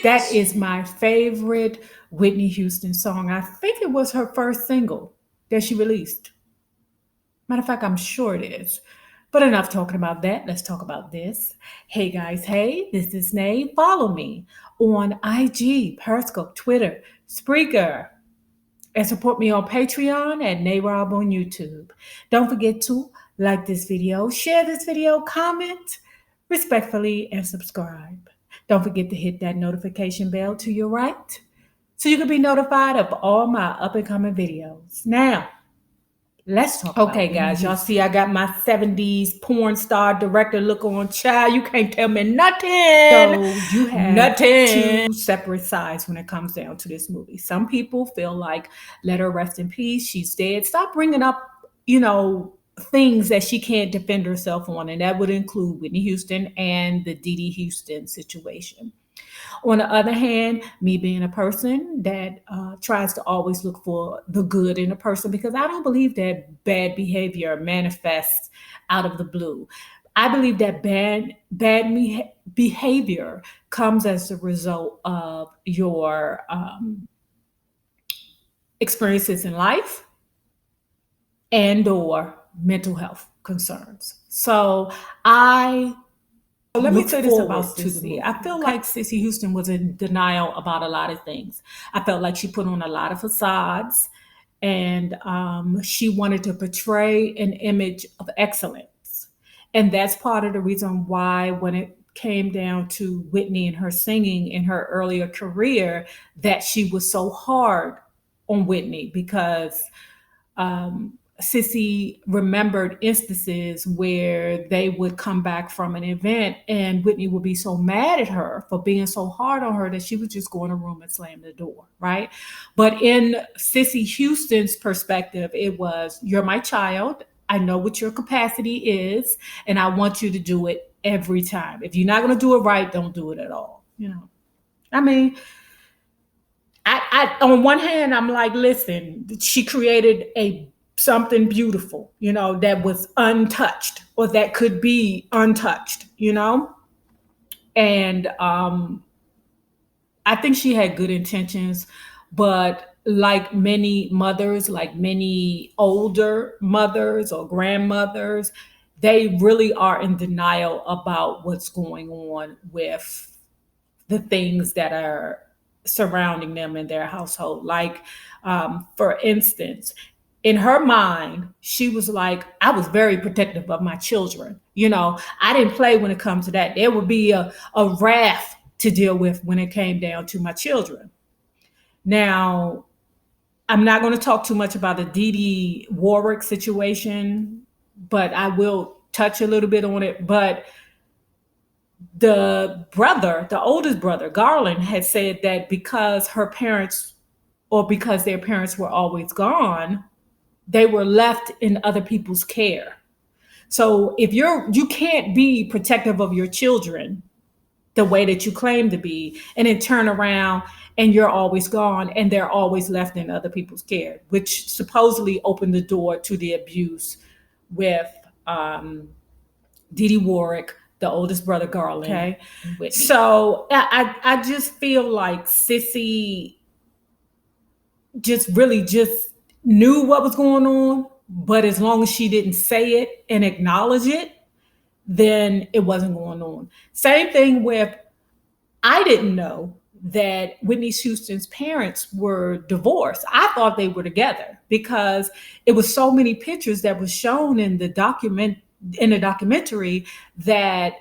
That is my favorite Whitney Houston song. I think it was her first single that she released. Matter of fact, I'm sure it is. But enough talking about that. Let's talk about this. Hey guys, hey, this is Nay. Follow me on IG, Periscope, Twitter, Spreaker, and support me on Patreon at Nayrob on YouTube. Don't forget to like this video, share this video, comment respectfully, and subscribe. Don't forget to hit that notification bell to your right so you can be notified of all my up and coming videos. Now, let's talk about okay, guys. Y'all see, I got my 70s porn star director look on. Child, you can't tell me nothing. So you have nothing. Two separate sides when it comes down to this movie. Some people feel like, let her rest in peace. She's dead. Stop bringing up, things that she can't defend herself on, and that would include Whitney Houston and the Dee Dee Houston situation. On the other hand, me being a person that tries to always look for the good in a person, because I don't believe that bad behavior manifests out of the blue. I believe that bad behavior comes as a result of your experiences in life and or mental health concerns. So let me say this about Sissy. I feel like Sissy Houston was in denial about a lot of things. I felt like she put on a lot of facades, and she wanted to portray an image of excellence. And that's part of the reason why, when it came down to Whitney and her singing in her earlier career, that she was so hard on Whitney, because Sissy remembered instances where they would come back from an event and Whitney would be so mad at her for being so hard on her that she would just go in a room and slam the door, right? But in Sissy Houston's perspective, it was, you're my child. I know what your capacity is, and I want you to do it every time. If you're not going to do it right, don't do it at all. I mean, I on one hand, I'm like, listen, she created something beautiful, that was untouched, or that could be untouched, and I think she had good intentions, but like many mothers, like many older mothers or grandmothers, they really are in denial about what's going on with the things that are surrounding them in their household. Like, for instance, in her mind, she was like, I was very protective of my children. I didn't play when it comes to that. There would be a wrath to deal with when it came down to my children. Now, I'm not going to talk too much about the Dee Dee Warwick situation, but I will touch a little bit on it. But the oldest brother, Garland, had said that because their parents were always gone, they were left in other people's care. So if you can't be protective of your children the way that you claim to be, and then turn around and you're always gone and they're always left in other people's care, which supposedly opened the door to the abuse with Dee Dee Warwick, the oldest brother, Garland. Okay. So I just feel like Sissy just knew what was going on, but as long as she didn't say it and acknowledge it, then it wasn't going on. Same thing with, I didn't know that Whitney Houston's parents were divorced. I thought they were together because it was so many pictures that was shown in the documentary that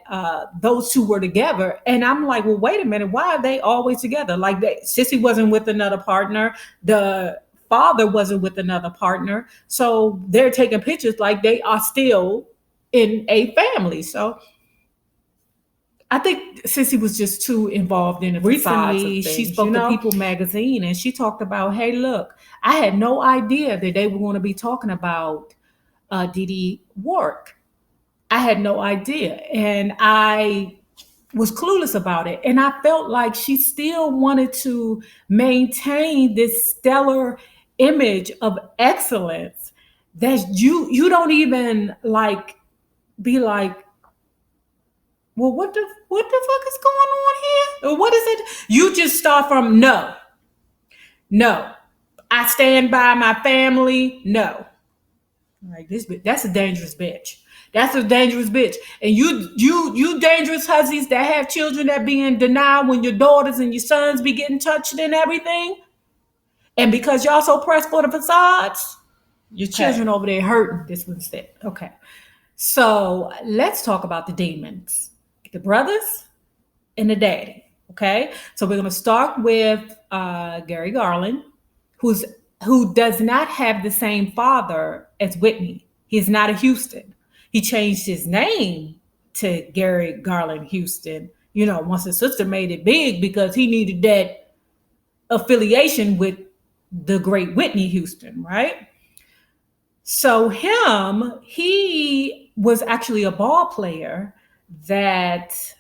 those two were together. And I'm like, well, wait a minute, why are they always together? Like, Sissy wasn't with another partner. The father wasn't with another partner. So they're taking pictures like they are still in a family. So I think Sissy was just too involved in it. Recently, she spoke to People magazine, and she talked about, hey, look, I had no idea that they were going to be talking about Dee Dee Warwick. I had no idea. And I was clueless about it. And I felt like she still wanted to maintain this stellar image of excellence that you don't even like be like, Well, what the fuck is going on here? Or what is it? You just start from no, no. I stand by my family. No, like this. That's a dangerous bitch. That's a dangerous bitch. And you dangerous hussies that have children that be in denial when your daughters and your sons be getting touched and everything. And because y'all so pressed for the facades, your children over there hurting. This was it. Okay. So let's talk about the demons, the brothers and the daddy. Okay. So we're going to start with Gary Garland, who's who does not have the same father as Whitney. He's not a Houston. He changed his name to Gary Garland Houston, once his sister made it big because he needed that affiliation with the great Whitney Houston, right? So he was actually a ball player that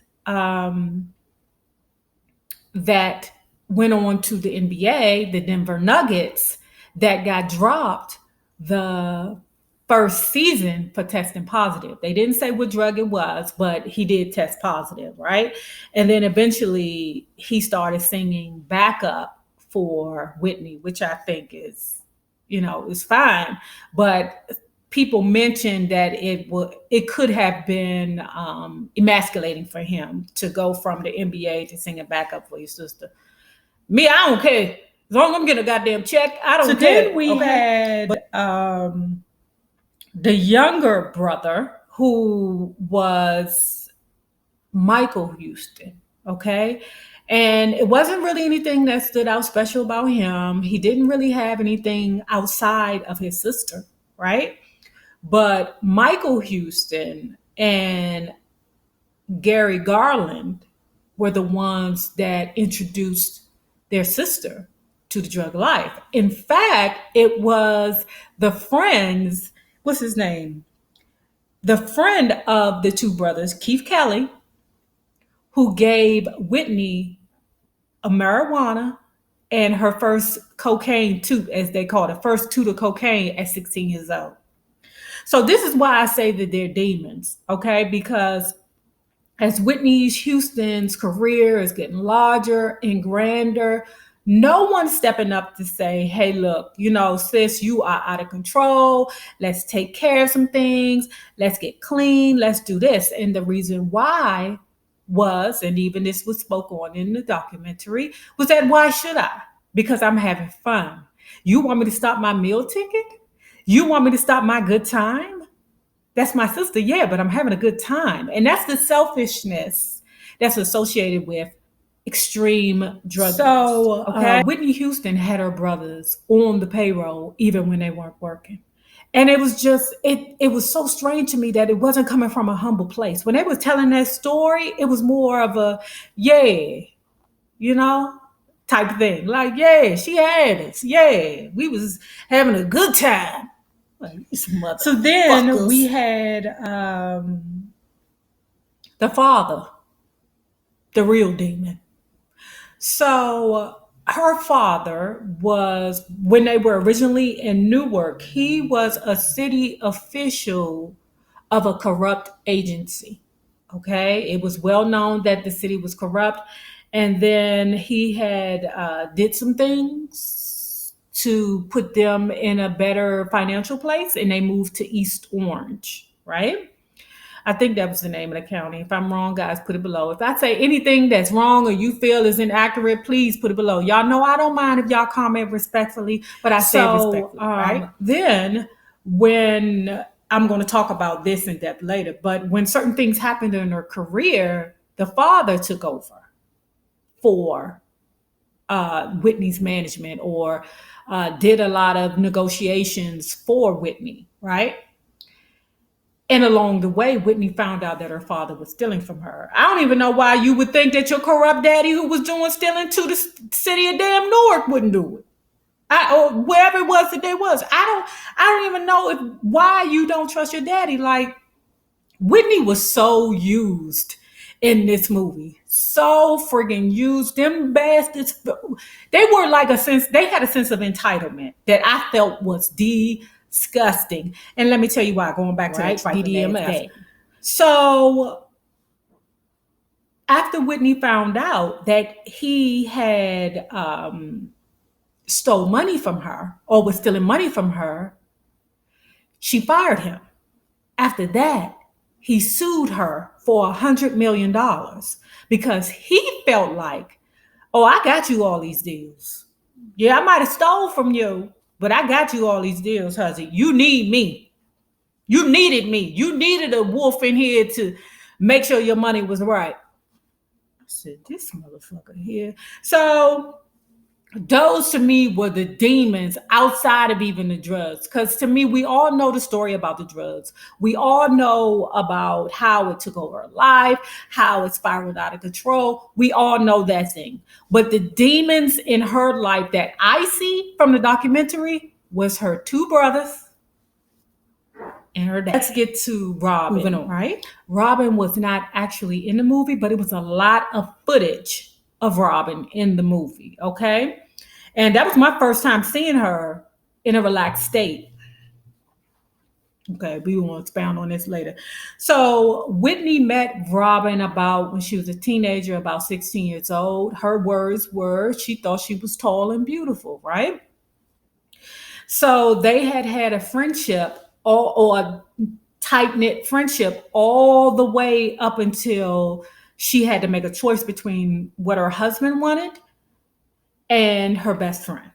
that went on to the NBA, the Denver Nuggets, that got dropped the first season for testing positive. They didn't say what drug it was, but he did test positive, right? And then eventually he started singing backup for Whitney, which I think is fine. But people mentioned that it could have been emasculating for him to go from the NBA to singing backup for your sister. Me, I don't care. As long as I'm getting a goddamn check, I don't care. Then we had The younger brother, who was Michael Houston, okay? And it wasn't really anything that stood out special about him. He didn't really have anything outside of his sister, right? But Michael Houston and Gary Garland were the ones that introduced their sister to the drug life. In fact, it was the friends, what's his name? The friend of the two brothers, Keith Kelly, who gave Whitney a marijuana and her first cocaine toot, as they call it, first toot of cocaine at 16 years old. So this is why I say that they're demons, okay? Because as Whitney Houston's career is getting larger and grander, no one's stepping up to say, hey, look, sis, you are out of control. Let's take care of some things. Let's get clean. Let's do this. And the reason why was, and even this was spoke on in the documentary, was that why should I? Because I'm having fun. You want me to stop my meal ticket? You want me to stop my good time? That's my sister, yeah, but I'm having a good time. And that's the selfishness that's associated with extreme drug use. Okay. Whitney Houston had her brothers on the payroll even when they weren't working. And it was just, it was so strange to me that it wasn't coming from a humble place. When they were telling that story, it was more of a, yeah, type thing. Like, yeah, she had us. Yeah, we was having a good time. So then we had the father, the real demon. So her father was, when they were originally in Newark, he was a city official of a corrupt agency. Okay, it was well known that the city was corrupt, and then he had did some things to put them in a better financial place, and they moved to East Orange, right? I think that was the name of the county. If I'm wrong, guys, put it below. If I say anything that's wrong or you feel is inaccurate, please put it below. Y'all know I don't mind if y'all comment respectfully, but I say respectfully, right? Then when I'm going to talk about this in depth later, but when certain things happened in her career, the father took over for Whitney's management, or did a lot of negotiations for Whitney, right? And along the way, Whitney found out that her father was stealing from her. I don't even know why you would think that your corrupt daddy who was doing stealing to the city of damn Newark wouldn't do it. Or wherever it was that they was. I don't even know why you don't trust your daddy. Like, Whitney was so used in this movie. So friggin' used. Them bastards, they were like they had a sense of entitlement that I felt was disgusting. And let me tell you why, going back to that DDMS. So After Whitney found out that he had stole money from her or was stealing money from her, she fired him. After that, he sued her for $100 million because he felt like, oh, I got you all these deals. Yeah, I might have stole from you, but I got you all these deals, huzzy. You need me. You needed me. You needed a wolf in here to make sure your money was right. I said, this motherfucker here. So those to me were the demons outside of even the drugs. Because to me, we all know the story about the drugs. We all know about how it took over her life, how it spiraled out of control. We all know that thing. But the demons in her life that I see from the documentary was her two brothers and her dad. Let's get to Robin. Moving on, right? Robin was not actually in the movie, but it was a lot of footage of Robin in the movie. Okay. And that was my first time seeing her in a relaxed state. Okay, we will expound on this later. So Whitney met Robin about when she was a teenager, about 16 years old. Her words were she thought she was tall and beautiful, right? So they had a friendship or a tight knit friendship all the way up until she had to make a choice between what her husband wanted and her best friend,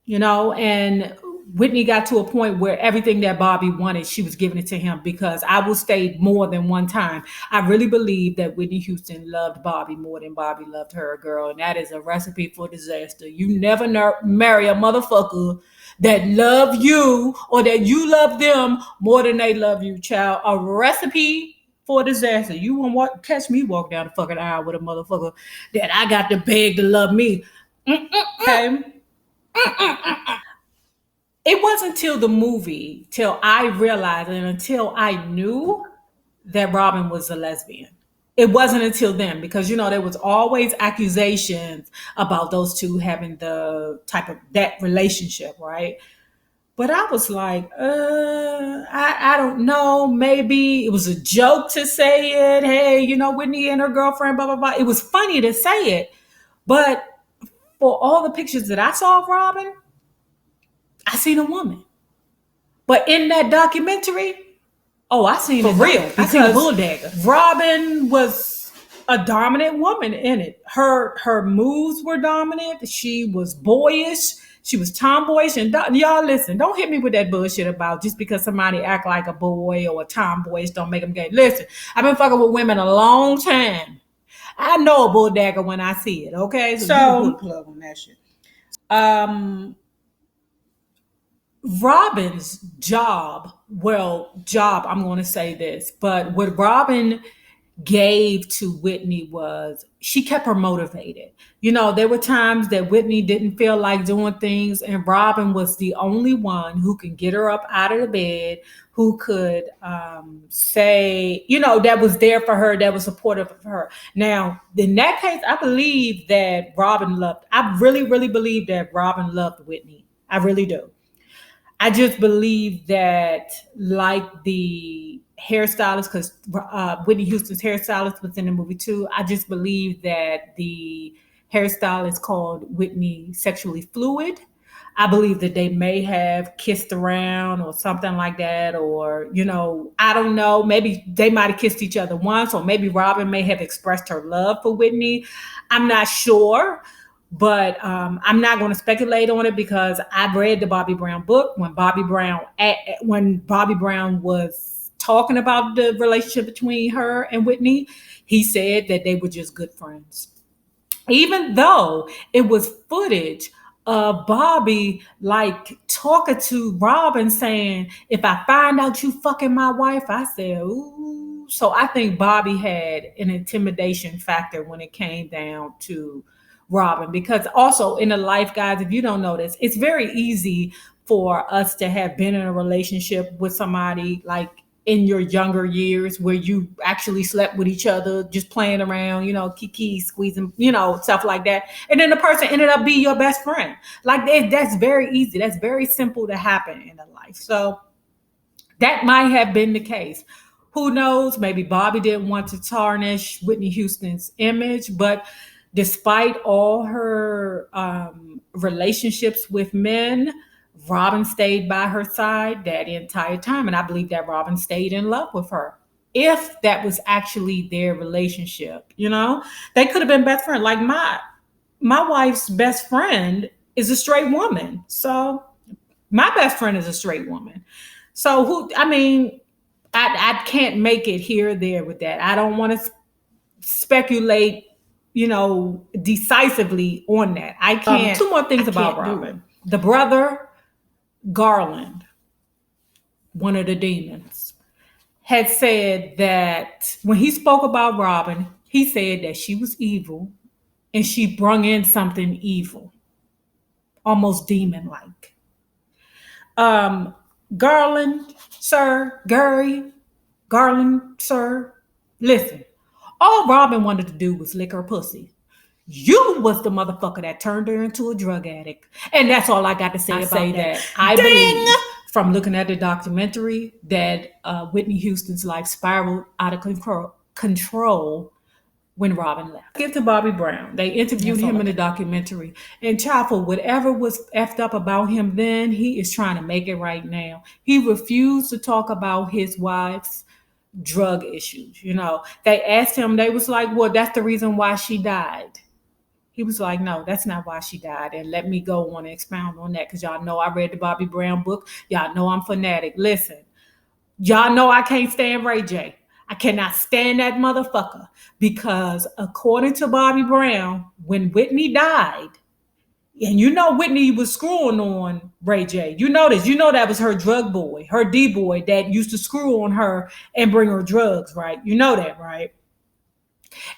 and Whitney got to a point where everything that Bobby wanted, she was giving it to him because I will stay more than one time. I really believe that Whitney Houston loved Bobby more than Bobby loved her, girl. And that is a recipe for disaster. You never marry a motherfucker that love you or that you love them more than they love you, child. A recipe for disaster. You won't catch me walk down the fucking aisle with a motherfucker that I got to beg to love me. Okay. It wasn't until the movie, till I realized and until I knew that Robin was a lesbian. It wasn't until then because there was always accusations about those two having the type of that relationship, right? But I was like, I don't know. Maybe it was a joke to say it. Hey, Whitney and her girlfriend, blah, blah, blah. It was funny to say it. But for all the pictures that I saw of Robin, I seen a woman. But in that documentary, I seen for it real. I seen a bulldagger. Robin was a dominant woman in it. Her moves were dominant. She was boyish. She was tomboyish. And y'all listen, don't hit me with that bullshit about just because somebody act like a boy or a tomboyish don't make them gay. Listen, I've been fucking with women a long time. I know a bulldagger when I see it. Okay, so you put a plug on that shit. Robin's job, I'm going to say this, but what Robin gave to Whitney was she kept her motivated. There were times that Whitney didn't feel like doing things, and Robin was the only one who could get her up out of the bed, who could say, that was there for her, that was supportive of her. Now, in that case, I really, really believe that Robin loved Whitney. I really do. I just believe that, like the hairstylist, because Whitney Houston's hairstylist was in the movie too. I just believe that the hairstylist called Whitney sexually fluid. I believe that they may have kissed around or something like that, or I don't know. Maybe they might have kissed each other once, or maybe Robin may have expressed her love for Whitney. I'm not sure. But I'm not going to speculate on it because I've read the Bobby Brown book. When Bobby Brown was talking about the relationship between her and Whitney, he said that they were just good friends. Even though it was footage of Bobby like talking to Robin saying, if I find out you fucking my wife, I said, ooh. So I think Bobby had an intimidation factor when it came down to Robin, because also in the life, guys, if you don't know this, it's very easy for us to have been in a relationship with somebody like in your younger years where you actually slept with each other, just playing around, kiki, squeezing, stuff like that. And then the person ended up being your best friend. Like that's very easy. That's very simple to happen in a life. So that might have been the case. Who knows? Maybe Bobby didn't want to tarnish Whitney Houston's image, but despite all her relationships with men, Robin stayed by her side that entire time. And I believe that Robin stayed in love with her. If that was actually their relationship, they could have been best friends. Like my wife's best friend is a straight woman. So my best friend is a straight woman. So I can't make it here or there with that. I don't want to speculate, decisively on that. I can't. Two more things about Robin. The brother, Garland, one of the demons, had said that when he spoke about Robin, he said that she was evil and she brung in something evil, almost demon like. Um, Garland, sir, Garland, sir, listen. All Robin wanted to do was lick her pussy. You was the motherfucker that turned her into a drug addict. And that's all I got to say about that. I believe from looking at the documentary that Whitney Houston's life spiraled out of control when Robin left. Get to Bobby Brown. They interviewed him in the documentary. And child, for whatever was effed up about him then, he is trying to make it right now. He refused to talk about his wife's drug issues. They asked him, they was like, well, that's the reason why she died. He was like, no, that's not why she died. And let me go on and expound on that because y'all know I read the Bobby Brown book. Y'all know I'm fanatic. Listen, y'all know I can't stand Ray J. I cannot stand that motherfucker because according to Bobby Brown, when Whitney died, and Whitney was screwing on Ray J. You know this. You know that was her drug boy, her D boy that used to screw on her and bring her drugs, right? You know that, right?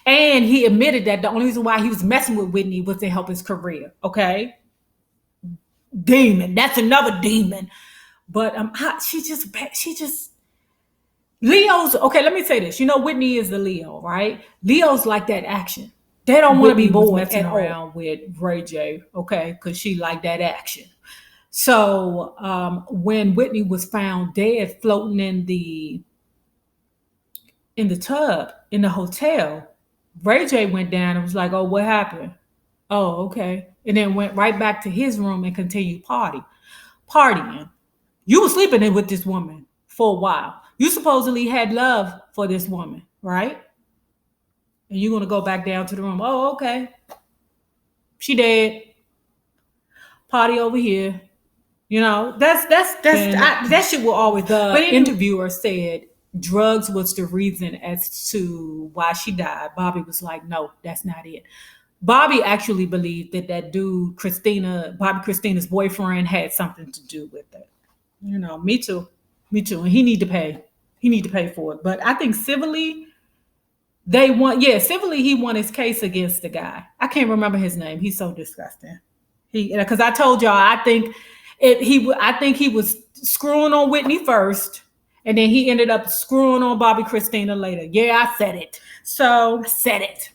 And he admitted that the only reason why he was messing with Whitney was to help his career. Okay, demon. That's another demon. But she just Leo's. Okay, let me say this. Whitney is the Leo, right? Leo's like that action. They don't want to be bored messing around with Ray J. Okay, because she like that action. So when Whitney was found dead, floating in the tub in the hotel, Ray J went down and was like, "Oh, what happened?" "Oh, okay," and then went right back to his room and continued partying. You were sleeping in with this woman for a while. You supposedly had love for this woman, right? And you're gonna go back down to the room. "Oh, okay. She dead. Party over here." That shit will always. The interviewer said drugs was the reason as to why she died. Bobby was like, "No, that's not it." Bobby actually believed that dude, Christina's boyfriend, had something to do with it. Me too. And he need to pay. He need to pay for it. But I think civilly, civilly he won his case against the guy. I can't remember his name. He's so disgusting. Because I told y'all, I think he was screwing on Whitney first, and then he ended up screwing on Bobby Christina later. Yeah, I said it. So I said it.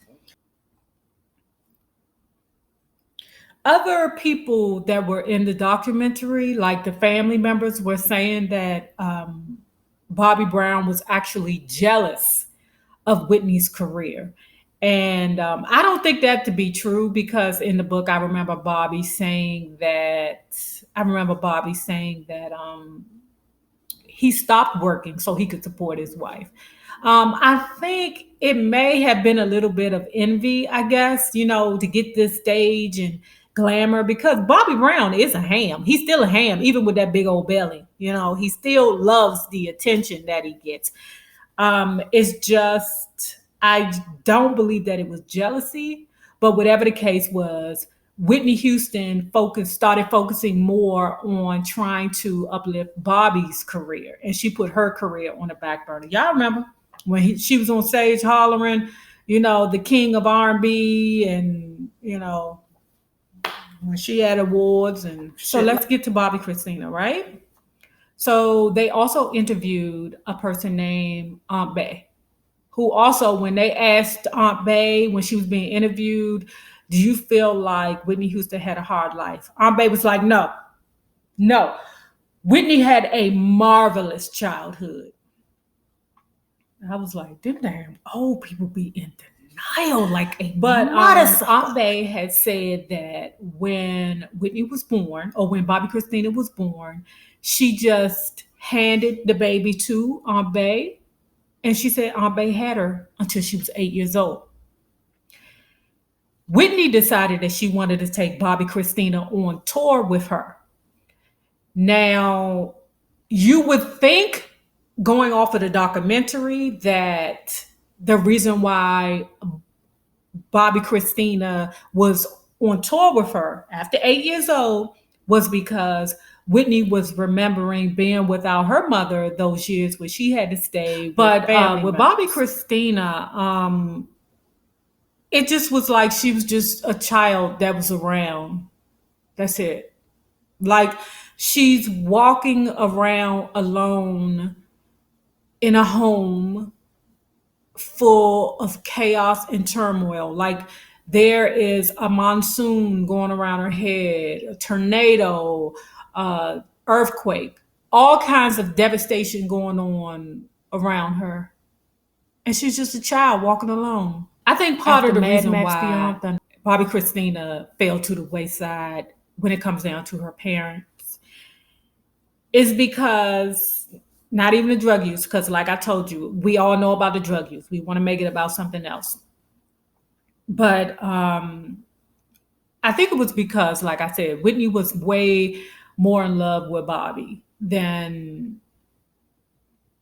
Other people that were in the documentary, like the family members, were saying that Bobby Brown was actually jealous of Whitney's career. And I don't think that to be true because in the book, I remember Bobby saying that he stopped working so he could support his wife. I think it may have been a little bit of envy, I guess, to get this stage and glamour because Bobby Brown is a ham. He's still a ham, even with that big old belly. He still loves the attention that he gets. It's just, I don't believe that it was jealousy, but whatever the case was, Whitney Houston started focusing more on trying to uplift Bobby's career, and she put her career on the back burner. Y'all remember when she was on stage hollering, the king of R&B, and when she had awards and so. Let's get to Bobby Christina, right? So they also interviewed a person named Aunt Bay, who also, when they asked Aunt Bay when she was being interviewed, "Do you feel like Whitney Houston had a hard life?" Aunt Bay was like, "No. Whitney had a marvelous childhood. I was like, them damn old people be in denial like a But Aunt Bay had said that when Whitney was born, or when Bobby Christina was born, she just handed the baby to Aunt Bay, and she said Aunt Bay had her until she was 8 years old. Whitney decided that she wanted to take Bobby Christina on tour with her. Now, you would think, going off of the documentary, that the reason why Bobby Christina was on tour with her after 8 years old was because Whitney was remembering being without her mother those years when she had to stay. But with Bobby Christina, it just was like she was just a child that was around. That's it. Like she's walking around alone in a home full of chaos and turmoil. Like there is a monsoon going around her head, a tornado, earthquake, all kinds of devastation going on around her. And she's just a child walking alone. I think part of the reason why Bobby Christina fell to the wayside when it comes down to her parents is because not even the drug use, because like I told you, we all know about the drug use. We want to make it about something else. But I think it was because, like I said, Whitney was way more in love with Bobby than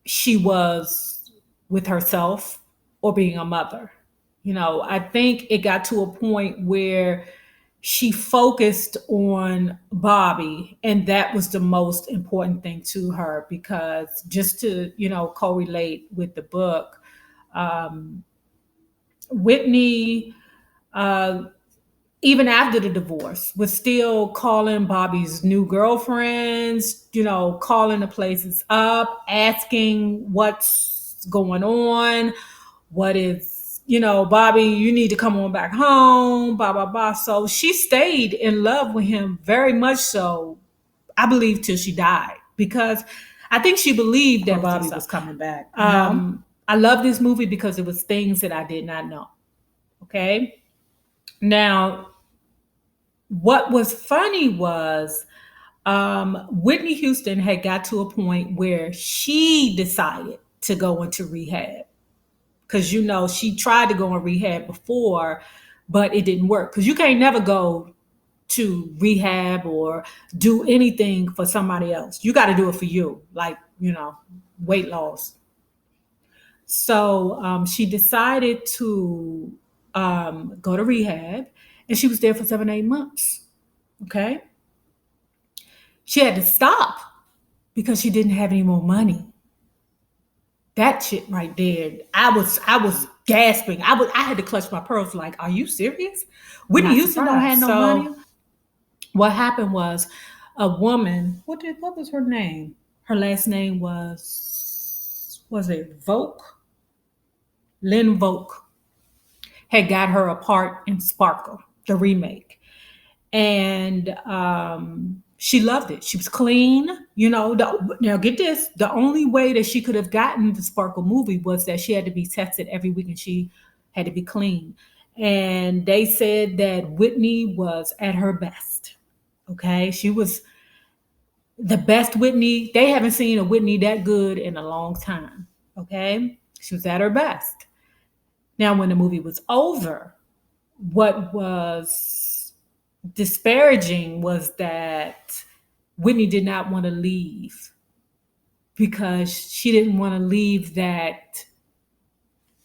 she was with herself or being a mother. You know, I think it got to a point where she focused on Bobby, and that was the most important thing to her, because just to, correlate with the book, um, Whitney, uh, even after the divorce, was still calling Bobby's new girlfriends, calling the places up, asking what's going on, what is, Bobby, you need to come on back home, blah, blah, blah. So she stayed in love with him very much so, I believe, till she died, because I think she believed that Bobby was coming back. I love this movie because it was things that I did not know. Okay. Now, what was funny was Whitney Houston had got to a point where she decided to go into rehab, because she tried to go in rehab before, but it didn't work, because you can't never go to rehab or do anything for somebody else. You got to do it for you, like weight loss. So she decided to go to rehab, and she was there for 7 8 months. Okay, she had to stop because she didn't have any more money. That shit right there, I was gasping. I had to clutch my pearls. Like, are you serious? Whitney Houston don't have no money. What happened was, a woman. What was her name? Her last name was it Volk? Lynn Volk had got her a part in Sparkle, the remake, and she loved it. She was clean. Now get this: the only way that she could have gotten the Sparkle movie was that she had to be tested every week, and she had to be clean. And they said that Whitney was at her best. Okay, she was the best Whitney. They haven't seen a Whitney that good in a long time. Okay, she was at her best. Now, when the movie was over, what was disparaging was that Whitney did not want to leave, because she didn't want to leave that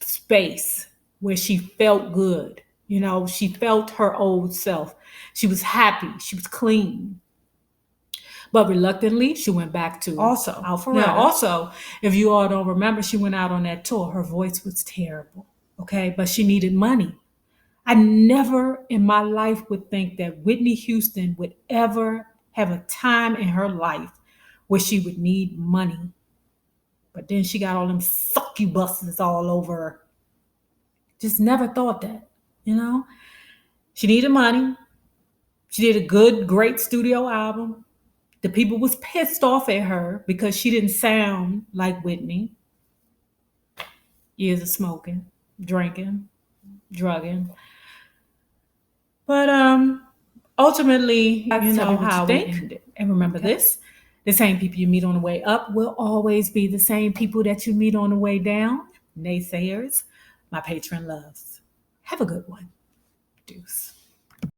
space where she felt good. She felt her old self. She was happy. She was clean. But reluctantly, she went back to Alpharetta. Now, also, if you all don't remember, she went out on that tour. Her voice was terrible. Okay, but she needed money. I never in my life would think that Whitney Houston would ever have a time in her life where she would need money. But then she got all them succubuses all over her. Just never thought that, She needed money. She did a good, great studio album. The people was pissed off at her because she didn't sound like Whitney. Years of smoking, drinking, drugging. But ultimately, that's how we end it. And remember this: the same people you meet on the way up will always be the same people that you meet on the way down. Naysayers, my patron loves. Have a good one. Deuce.